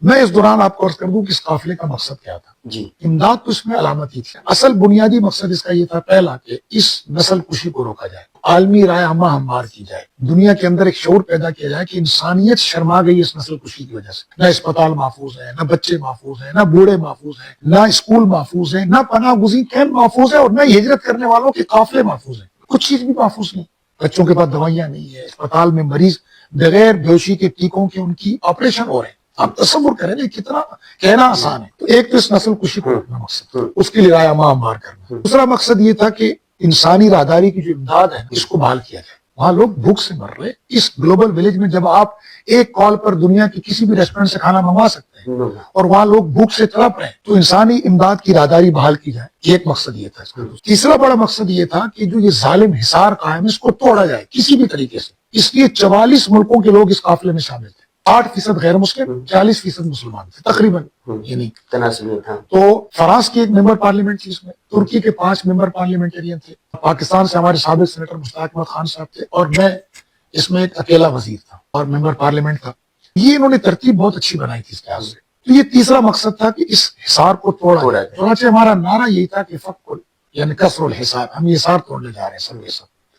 میں اس دوران آپ کو عرض کر دوں کہ اس قافلے کا مقصد کیا تھا. جی امداد تو اس میں علامت ہی تھی. اصل بنیادی مقصد اس کا یہ تھا پہلا کہ اس نسل کشی کو روکا جائے، عالمی رائے عامہ ہموار کی جائے، دنیا کے اندر ایک شعور پیدا کیا جائے کہ انسانیت شرما گئی اس نسل کشی کی وجہ سے. نہ اسپتال محفوظ ہے، نہ بچے محفوظ ہیں، نہ بوڑھے محفوظ ہیں، نہ اسکول محفوظ ہیں، نہ پناہ گزین کیمپ محفوظ ہے، اور نہ ہجرت کرنے والوں کے قافلے محفوظ ہیں. کچھ چیز بھی محفوظ نہیں. بچوں کے پاس دوائیاں نہیں ہے، اسپتال میں مریض بغیر بیہوشی کے ٹیکوں کے ان کی آپریشن ہو رہے ہیں. آپ تصور کریں نا کتنا کہنا آسان ہے. تو ایک تو اس نسل کشی کو روکنا مقصد، اس کے لیے رائے عامہ ہموار کرنا. دوسرا مقصد یہ تھا کہ انسانی راہداری کی جو امداد ہے اس کو بحال کیا جائے. وہاں لوگ بھوک سے مر رہے. اس گلوبل ولیج میں جب آپ ایک کال پر دنیا کی کسی بھی ریسٹورینٹ سے کھانا منگوا سکتے ہیں اور وہاں لوگ بھوک سے تڑپ رہے ہیں، تو انسانی امداد کی راہداری بحال کی جائے. یہ ایک مقصد یہ تھا. تیسرا بڑا مقصد یہ تھا کہ جو یہ ظالم حصار قائم ہے اس کو توڑا جائے کسی بھی طریقے سے. اس لیے 44 ملکوں کے لوگ اس قافلے میں شامل تھے. 8% غیر مسلم، 40% مسلمان تھے تقریباً. یعنی تناسب تھا. تو فرانس کی ایک ممبر پارلیمنٹ تھی اس میں، ترکی کے 5 ممبر پارلیمنٹرین تھے، پاکستان سے ہمارے سابق سینیٹر مشتاق احمد خان صاحب تھے، اور میں اس میں ایک اکیلا وزیر تھا اور ممبر پارلیمنٹ تھا. یہ انہوں نے ترتیب بہت اچھی بنائی تھی اس لحاظ سے. تو یہ تیسرا مقصد تھا کہ اس حصار کو توڑا جائے. چنانچہ ہمارا نعرہ یہی تھا کہ فک یعنی کسر الحصار، ہم یہ حصار توڑنے جا رہے ہیں سب کے سب.